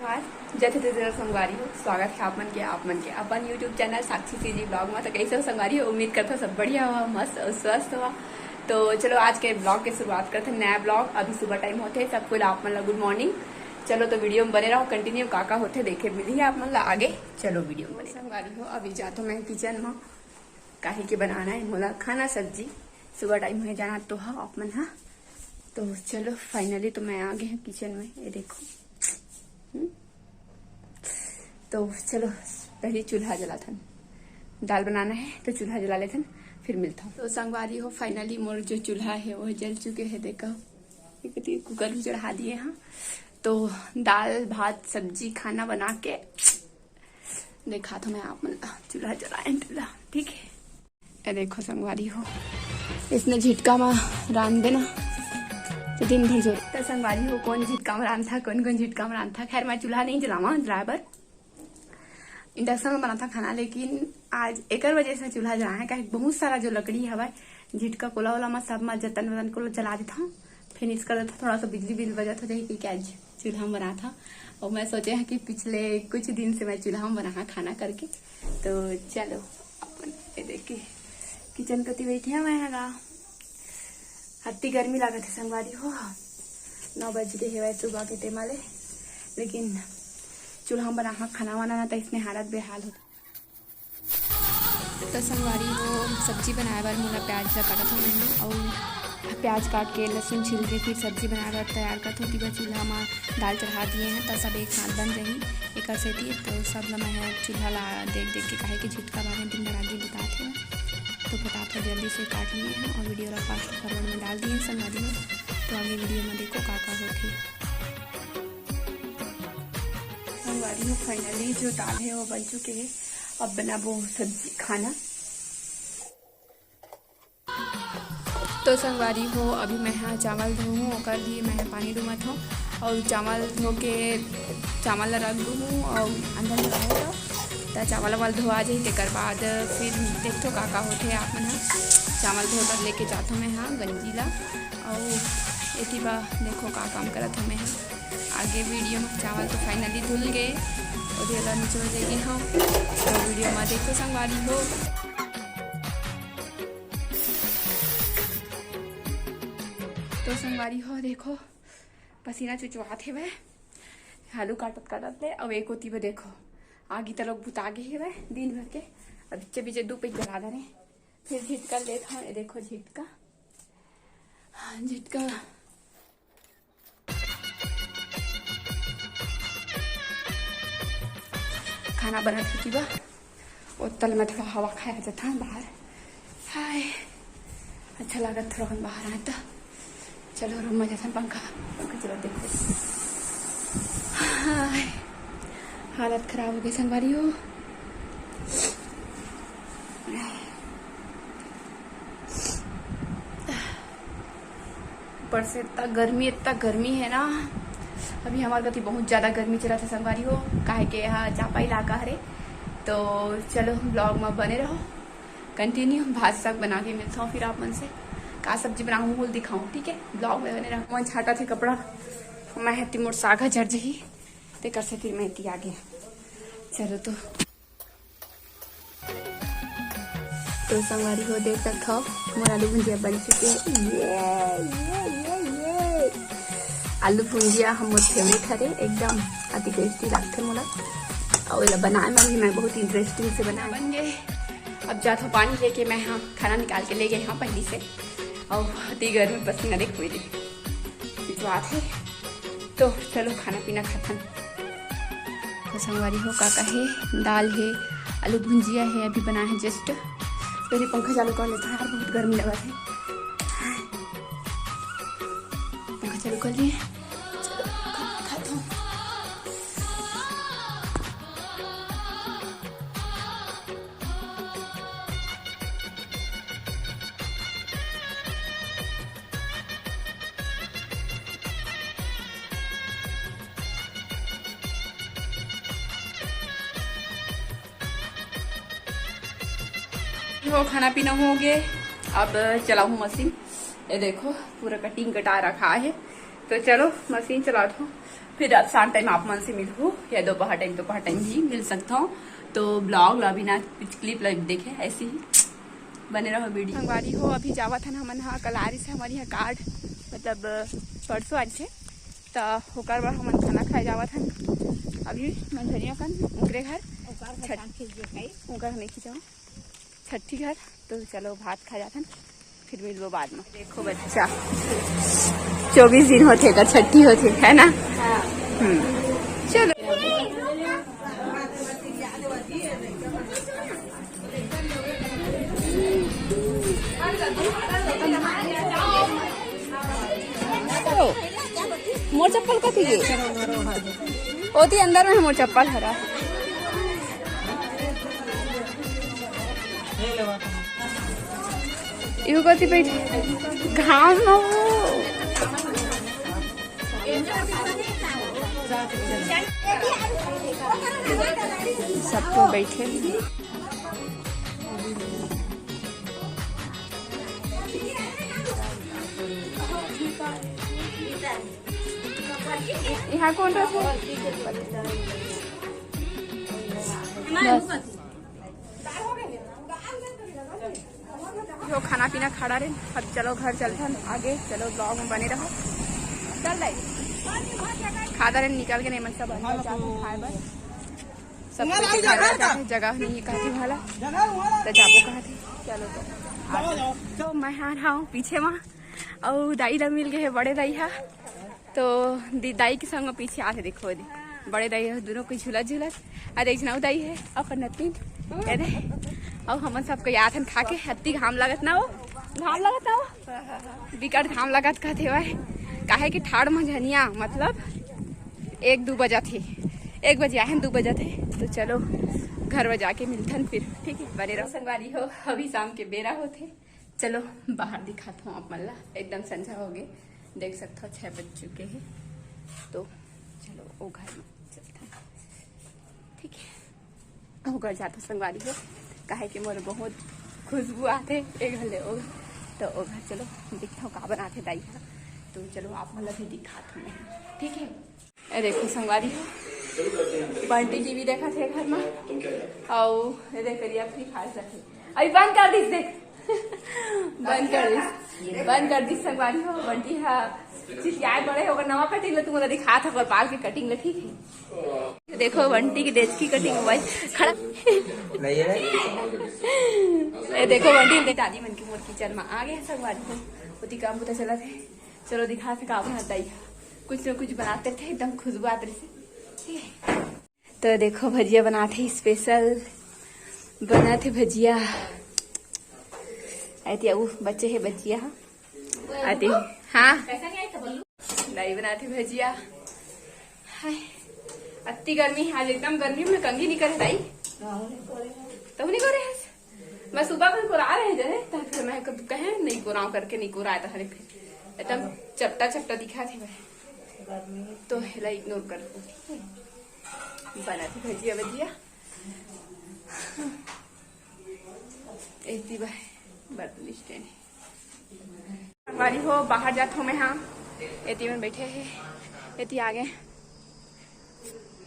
आज जैसे तैसे संगवारी हो स्वागत है आप मन के अपन यूट्यूब चैनल साक्षी सीजी ब्लॉग में। तो कैसे हो संगवारी हो, उम्मीद करता हूँ सब बढ़िया हुआ, मस्त और स्वस्थ हुआ। तो चलो आज के ब्लॉग की शुरुआत करते हैं। नया ब्लॉग अभी सुबह टाइम होते है, सबको आप मन गुड मॉर्निंग। चलो तो वीडियो में बने रहो, कंटिन्यू काका होते देखे मिली आप मन आगे। चलो वीडियो में बने संगवारी हो। अभी जा तो मैं किचन में काहे के बनाना है मोला खाना सब्जी, सुबह टाइम हो जाना तो हाँ आप मन। हाँ तो चलो फाइनली तो मैं आ गए हैं किचन में, ये देखो। तो चलो पहले चूल्हा जला था, दाल बनाना है तो चूल्हा जला लेते हैं, फिर मिलता हूँ। तो संगवारी हो फाइनली मोर जो चूल्हा है वो जल चुके हैं। देखो कुकर भी चढ़ा दिए। हाँ तो दाल भात सब्जी खाना बना के देखा था मैं आप मतलब चूल्हा जलाए चूल्हा, ठीक है। ये देखो संगवारी हो, इसने झिटका में रान देना तो दिन भर जो। तो संगवारी हो कौन झिटका में रान था, कौन कौन झिटका में रान था। खैर मैं चूल्हा नहीं जलावा, ड्राइवर इंडक्शन में बना था खाना, लेकिन आज एक वजह से चूल्हा जला है। बहुत सारा जो लकड़ी हवा झिटका कोला वाला में सब में जतन वतन को जला देता हूँ, फिनिश कर देता। थोड़ा सा बिजली बिल बचत हो जाएगी कि आज चूल्हा में बना था। और मैं सोचे है कि पिछले कुछ दिन से मैं चूल्हा में बना खाना करके। तो चलो अपन ये देखिए किचन कति बैठे हैं मैं हत्ती गर्मी लागत है संगवारी हो। 9 बज गए है सुबह के टेमाले, लेकिन चूल्हा में बना खाना बनाना तो इसमें हालत बेहाल होता। तो संगवारी हो सब्जी बनाए बार मोला प्याज ला काटा था मैं, और प्याज काट के लहसुन छिल के फिर सब्जी बनाए बार तैयार करते होती। चूल्हा में दाल चढ़ा दिए हैं तो सब एक साथ बन रही एक सेती। तो सब ला मैं चूल्हा ला देख के काहे कि झिटका बारे दिन बना दी बताते हैं। तो फटाफट जल्दी से काट लिए हैं और वीडियो ला फास्ट फॉरवर्ड में डाल दिए संगवारी में। तो आगे वीडियो में देखो काका होती संगवारी हो। फाइनली जो दाल है वो बन चुके हैं, अब बना वो सब्जी खाना। तो संगवारी हो अभी मैं यहाँ चावल धोऊँ और कर दिए मैं पानी डूमत हूँ, और चावल धो के चावल रख दूँ और अंदर में रहेगा तो चावल वावल धोआ जाए। तेकर बाद फिर देखो काका होते आप मन चावल धो कर लेके जाता हूँ मैं यहाँ गंजी ला। और ये बा देखो का काम करत हूँ मैं आगे वीडियो में। चावल तो फाइनली धुल गए और ढेला नीचे हो जाएगी। हाँ तो वीडियो में देखो संगवारी हो। तो संगवारी हो देखो पसीना चुचवाते हुए आलू काटत काटत ले। अब एक होती हुए देखो आगे तो लोग बुता गए है दिन भर के। अब बीचे बीचे 2 पेज जला देने, फिर झिटका लेता हूँ। देखो झिटका झिटका खाना बना थी बा और तल में थोड़ा हवा खाया जाता है बाहर। हाय अच्छा लगा थोड़ा बाहर आए तो। चलो रूम में जाता पंखा चलो देखो। हाय हालत खराब हो गई संगवारी हो। ऊपर से इतना गर्मी है ना। अभी हमारे गति बहुत ज्यादा गर्मी चला था संगवारी हो, काहे के यहाँ चापा इलाका है। तो चलो ब्लॉग में बने रहो, कंटिन्यू भात साग बना के मिलता हूँ फिर आप मन से। का सब्जी बनाऊँ वो दिखाऊँ, ठीक है। ब्लॉग में बने रहो। मैं छाटा थे कपड़ा मैं है तिमोर सागा जड़ जही ते कर से फिर मैं आ गया। चलो तो संगवारी हो देख सकते हो मोर आलू भुंजिया बन चुके हैं। ये आलू भुंजिया हम फेवरेट हरे एकदम अति टेस्टी लगते मोला। और बनाए में भी मैं बहुत इंटरेस्टिंग से बना बन गए। अब जाता हूँ पानी लेके मैं यहाँ खाना निकाल के ले गए यहाँ पहली से। और अति गर्मी पसीना देख हुई बात है। तो चलो खाना पीना खाता। तो संगवारी हो काका है, दाल है, आलू भुंजिया है अभी बना है जस्ट। पहले पंखा चालू कर लेता है यार, बहुत गर्मी लगा है। पंखा चालू कर लिए, चलो खाता हूँ। हो खाना पीना हो गया, अब चलाऊँ मशीन। ये देखो पूरा कटिंग कटा रखा है। तो चलो मशीन चला दो। फिर अब शाम टाइम आप मन से मिलूँ या दोपहर टाइम भी मिल सकता हूँ। तो ब्लॉग अभी ना कुछ क्लिप देखे ऐसे ही बने रहो वीडियो। संगवारी हो अभी जावा था हमन हाँ कलारी से हमारे यहाँ कार्ड मतलब परसों आज से तो होकर बार हमन खाना खाए जावा था अभी मंझनिया कन उनके घर उनका नहीं खिंचाओ छठी घर। तो चलो भात खा जाता फिर मिलो बाद में। देखो बच्चा 24 दिन होते का छठी होते है ना। चलो मोर चप्पल का थी ओती अंदर में मोर चप्पल हरा यू कति बैठ घाम सबको बैठे यहाँ कौन रहा जो खाना पीना खड़ा रहे। अब चलो घर चलते आगे चलो ब्लॉग में बने रहो। चल रही खादा रहे निकल के नहीं मन सब खाए बस सब जगह नहीं कहती वाला तो जाबो कहते चलो तो मैं हाँ रहा हूँ पीछे वहाँ और दाई लोग मिल गए बड़े दाई है तो दाई के संग पीछे आते देखो बड़े दाई है दोनों को झूलत अरे एक दाई है और नतीन अरे और हमन सबको याद खा के हत्ती घाम लगत ना हो बिकट घाम लगत कहते हुए काहे कि ठाड़ मंझनिया मतलब 1-2 बजा थे 1 बजे आए 2 बजे थे। तो चलो घर में जाके मिलथन फिर ठीक है बने रहो। संगवारी हो अभी शाम के बेरा होते चलो बाहर दिखाता हूँ आप मल्ला एकदम संझा हो गए देख सकते हो 6 बज चुके हैं। तो चलो वो घर में चलता ठीक है वो घर जाता संगवारी हो काहे कि मोर बहुत खुशबू आते एक घले ओ तो ओ घर चलो दिखता हूँ का बनाते दाई का। तो चलो आप मतलब भी दिखाता हूँ ठीक है। देखो संगवारी हो बंटी जी भी देखा थे घर में और देख करिए फ्री फायर रखे अभी बंद कर दी देख बंद कर दी संगवारी हो बंटी है चिचियाए बड़े होगा नवा कटिंग तुम दिखा था बाल की कटिंग ले ठीक है। देखो बंटी की डेज की कटिंग भाई खड़ा देखो बंटी दादी मन की मोर किचन में आ गए संगवारी हो उती काम पता चला थे चलो दिखा थे का बनाता ही कुछ न कुछ बनाते थे एकदम खुशबू आते थे। तो देखो भजिया बनाते स्पेशल बना थे भजिया आती बच्चे है भजिया आती हाँ नहीं बनाते भजिया हाय अति गर्मी आज एकदम गर्मी में कंगी नहीं करे दाई तो नहीं करे मैं सुबह को कोरा रहे जरे फिर मैं कहे नहीं कोराव करके नहीं कोरा था फिर एकदम चपटा दिखा थे तो हेला इग्नोर कर बना थी भजिया ऐसी बर्तन स्टैंड हमारी हो बाहर जाता हूँ मैं हाँ एती में बैठे है एती आगे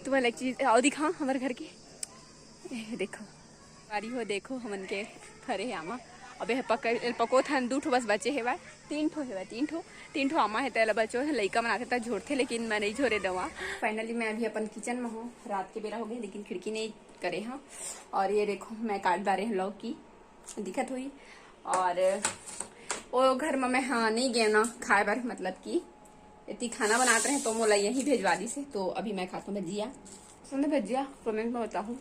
तुम्हें एक चीज और दिखा हमारे घर की देखो हमारी हो देखो हमन के फरे है आमा अबे पको थन 2 ठो बस बचे है बार 3 ठो है 3 ठो आमा है तेला बचो है लइका बनाते तक झोरते लेकिन मैं नहीं झोरे दवा। फाइनली मैं अभी अपन किचन में हूँ रात के बेरा हो गई लेकिन खिड़की नहीं करे हाँ और ये देखो मैं काट डाले हैं लौकी दिक्कत हुई और वो घर में मैं हाँ नहीं गया ना खाए बार मतलब कि इतनी खाना बनाते रहे तो मोला यही भेजवा दी से। तो अभी मैं खाता हूँ भजिया सुन भजिया कमेंट में बताऊँ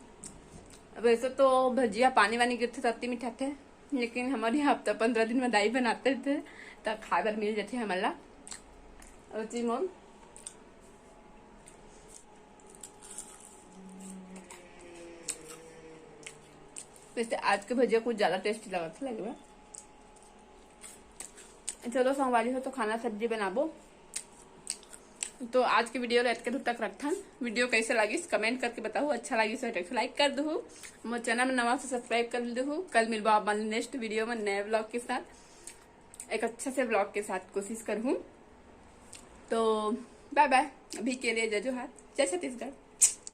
वैसे तो भजिया पानी वानी गिरते तो अति मीठा थे लेकिन हमारे हफ्ता 15 दिन में दाई बनाते थे तब खाए बार मिल जाते हमारा मन वैसे आज के भजिया कुछ ज्यादा टेस्टी लगा था लगे चलो सोमवारी हो तो खाना सब्जी बनाबो। तो आज की वीडियो लेट के तक रखथन वीडियो कैसे लगी कमेंट करके बताओ अच्छा लगी तो लाइक कर दो मोर चैनल में नवा से सब्सक्राइब कर दो। कल मिलबो आप नेक्स्ट वीडियो में नए ब्लॉग के साथ एक अच्छे से ब्लॉग के साथ कोशिश करूँ। तो बाय बाय, अभी के लिए जय जोहार, जय छत्तीसगढ़।